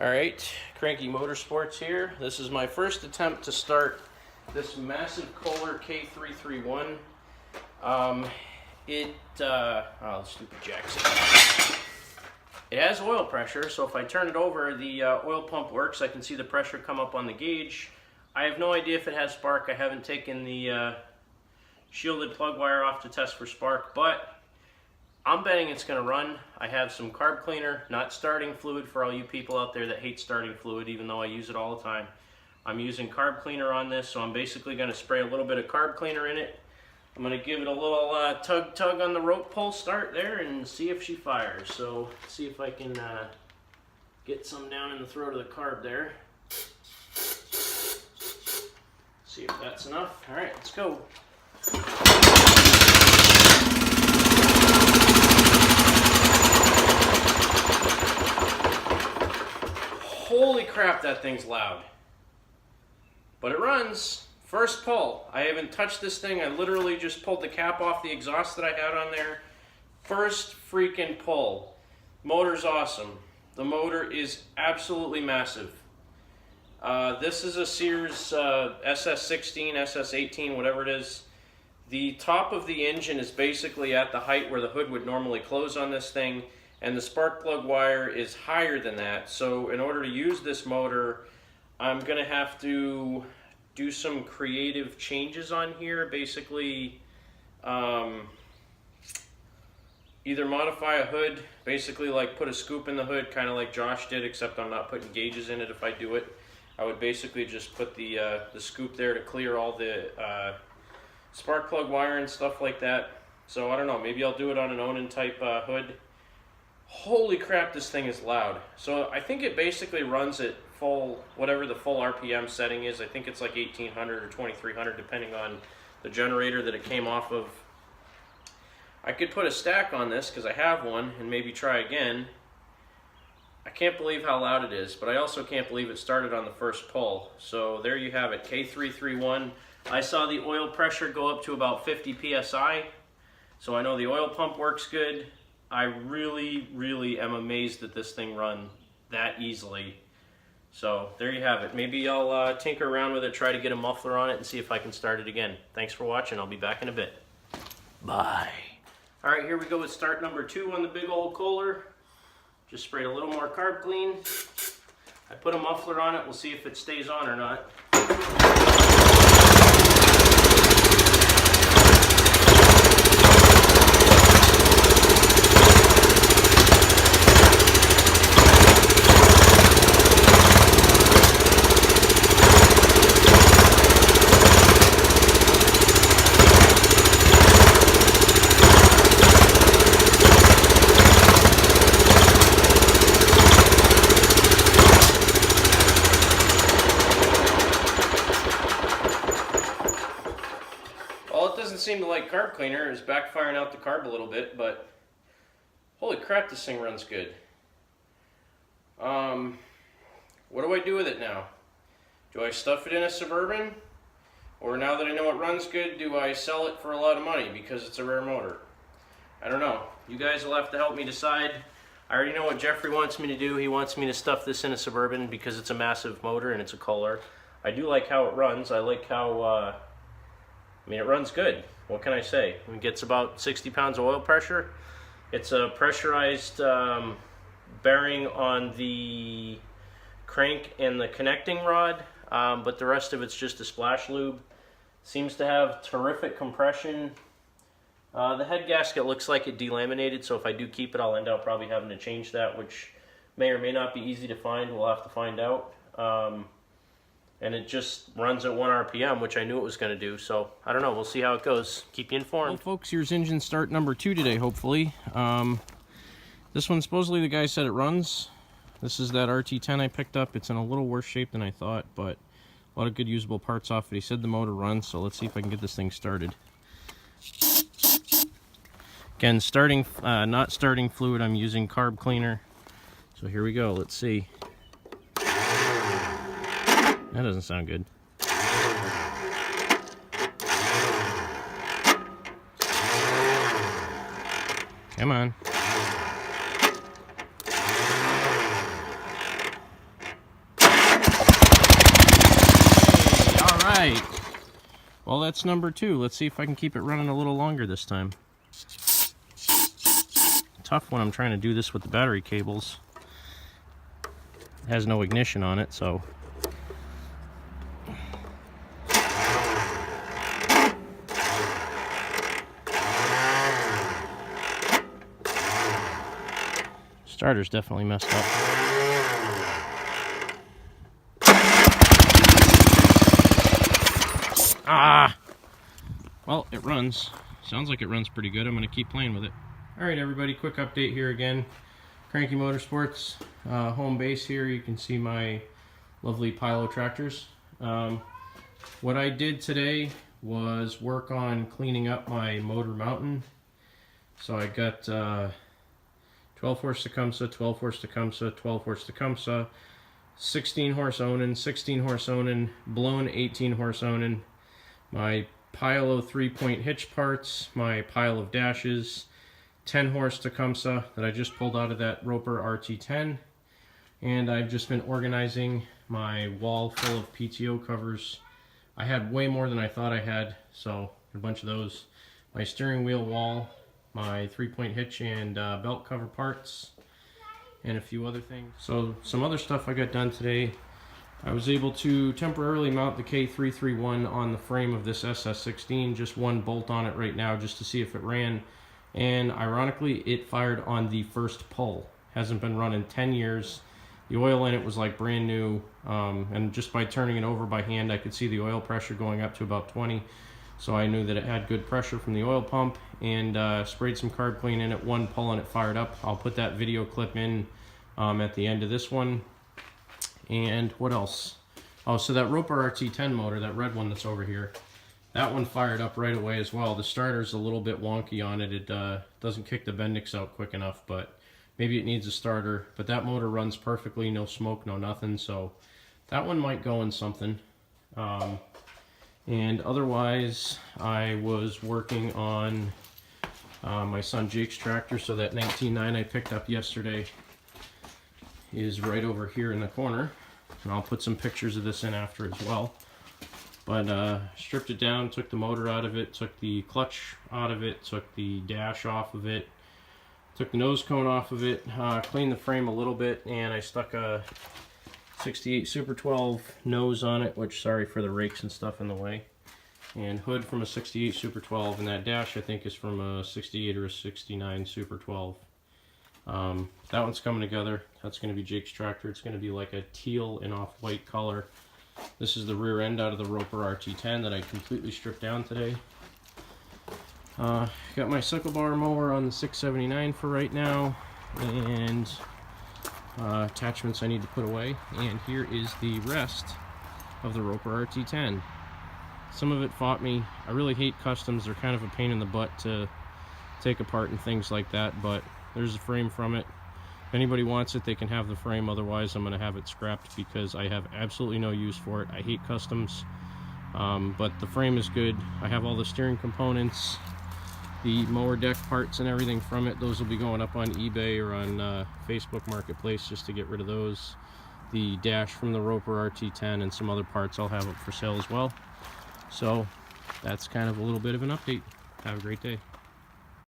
Alright, Cranky Motorsports here. This is my first attempt to start this massive Kohler K331. Stupid jacks. It has oil pressure, so if I turn it over, the oil pump works. I can see the pressure come up on the gauge. I have no idea if it has spark. I haven't taken the shielded plug wire off to test for spark, but I'm betting it's going to run. I have some carb cleaner, not starting fluid for all you people out there that hate starting fluid, even though I use it all the time. I'm using carb cleaner on this, so I'm basically going to spray a little bit of carb cleaner in it. I'm going to give it a little tug on the rope pull start there and see if she fires. So see if I can get some down in the throat of the carb there. See if that's enough. All right, let's go. Holy crap, that thing's loud. But it runs. First pull. I haven't touched this thing. I literally just pulled the cap off the exhaust that I had on there. First freaking pull. Motor's awesome. The motor is absolutely massive. This is a Sears SS16, SS18, whatever it is. The top of the engine is basically at the height where the hood would normally close on this thing, and the spark plug wire is higher than that. So in order to use this motor, I'm going to have to do some creative changes on here. Basically, either modify a hood, basically like put a scoop in the hood, kind of like Josh did, except I'm not putting gauges in it if I do it. I would basically just put the scoop there to clear all the spark plug wire and stuff like that. So I don't know, maybe I'll do it on an Onan type hood. Holy crap, this thing is loud. So I think it basically runs at full, whatever the full RPM setting is. I think it's like 1800 or 2300 depending on the generator that it came off of. I could put a stack on this because I have one and maybe try again. I can't believe how loud it is, but I also can't believe it started on the first pull. So there you have it, K331. I saw the oil pressure go up to about 50 psi, so I know the oil pump works good. I really am amazed that this thing runs that easily. So there you have it. Maybe I'll tinker around with it, try to get a muffler on it, and see if I can start it again. Thanks for watching. I'll be back in a bit. Bye. All right, here we go with start number 2 on the big old Kohler. Just sprayed a little more carb clean. I put a muffler on it. We'll see if it stays on or not. Seem to like carb cleaner is backfiring out the carb a little bit, but holy crap, this thing runs good. What do I do with it now? Do I stuff it in a Suburban, or now that I know it runs good, do I sell it for a lot of money because it's a rare motor? I don't know. You guys will have to help me decide. I already know what Jeffrey wants me to do. He wants me to stuff this in a Suburban because it's a massive motor and it's a Kohler. I do like how it runs. I like how it runs good. What can I say? It gets about 60 pounds of oil pressure. It's a pressurized bearing on the crank and the connecting rod, but the rest of it's just a splash lube. Seems to have terrific compression. The head gasket looks like it delaminated, so if I do keep it, I'll end up probably having to change that, which may or may not be easy to find. We'll have to find out. And it just runs at 1 RPM, which I knew it was going to do. So, I don't know. We'll see how it goes. Keep you informed. Well, folks, here's engine start number 2 today, hopefully. This one, supposedly, the guy said it runs. This is that RT10 I picked up. It's in a little worse shape than I thought, but a lot of good usable parts off it. He said the motor runs, so let's see if I can get this thing started. Again, not starting fluid. I'm using carb cleaner. So here we go. Let's see. That doesn't sound good. Come on. right. Well, that's number 2. Let's see if I can keep it running a little longer this time. Tough when I'm trying to do this with the battery cables. It has no ignition on it, so. Starter's definitely messed up. Ah! Well, it runs. Sounds like it runs pretty good. I'm going to keep playing with it. Alright everybody, quick update here again. Cranky Motorsports, home base here. You can see my lovely Pilo tractors. What I did today was work on cleaning up my motor mounting. So I got 12 horse Tecumseh, 12 horse Tecumseh, 12 horse Tecumseh, 16 horse Onan, 16 horse Onan, blown 18 horse Onan, my pile of 3-point hitch parts, my pile of dashes, 10 horse Tecumseh that I just pulled out of that Roper RT10, and I've just been organizing my wall full of PTO covers. I had way more than I thought I had, so a bunch of those. My steering wheel wall, my 3-point hitch and belt cover parts, and a few other things. So some other stuff I got done today. I was able to temporarily mount the K331 on the frame of this SS16, just one bolt on it right now just to see if it ran. And ironically, it fired on the first pull. Hasn't been run in 10 years. The oil in it was like brand new, and just by turning it over by hand, I could see the oil pressure going up to about 20. So I knew that it had good pressure from the oil pump, and sprayed some carb clean in it, one pull and it fired up. I'll put that video clip in at the end of this one. And what else? Oh, so that Roper RT10 motor, that red one that's over here, that one fired up right away as well. The starter's a little bit wonky on it. It doesn't kick the Bendix out quick enough, but maybe it needs a starter. But that motor runs perfectly, no smoke, no nothing, so that one might go in something. And otherwise, I was working on my son Jake's tractor, so that 19.9 I picked up yesterday is right over here in the corner, and I'll put some pictures of this in after as well. But stripped it down, took the motor out of it, took the clutch out of it, took the dash off of it, took the nose cone off of it, cleaned the frame a little bit, and I stuck a 68 Super 12 nose on it, which, sorry for the rakes and stuff in the way, and hood from a 68 Super 12, and that dash I think is from a 68 or a 69 Super 12. That one's coming together. That's going to be Jake's tractor. It's going to be like a teal and off-white color. This is the rear end out of the Roper RT10 that I completely stripped down today. Got my sickle bar mower on the 679 for right now, and attachments I need to put away. And here is the rest of the Roper RT10. Some of it fought me. I really hate customs. They're kind of a pain in the butt to take apart and things like that, but there's a frame from it. If anybody wants it, they can have the frame. Otherwise, I'm going to have it scrapped because I have absolutely no use for it. I hate customs, but the frame is good. I have all the steering components, the mower deck parts and everything from it. Those will be going up on eBay or on Facebook Marketplace just to get rid of those. The dash from the Roper RT10 and some other parts I'll have up for sale as well. So that's kind of a little bit of an update. Have a great day.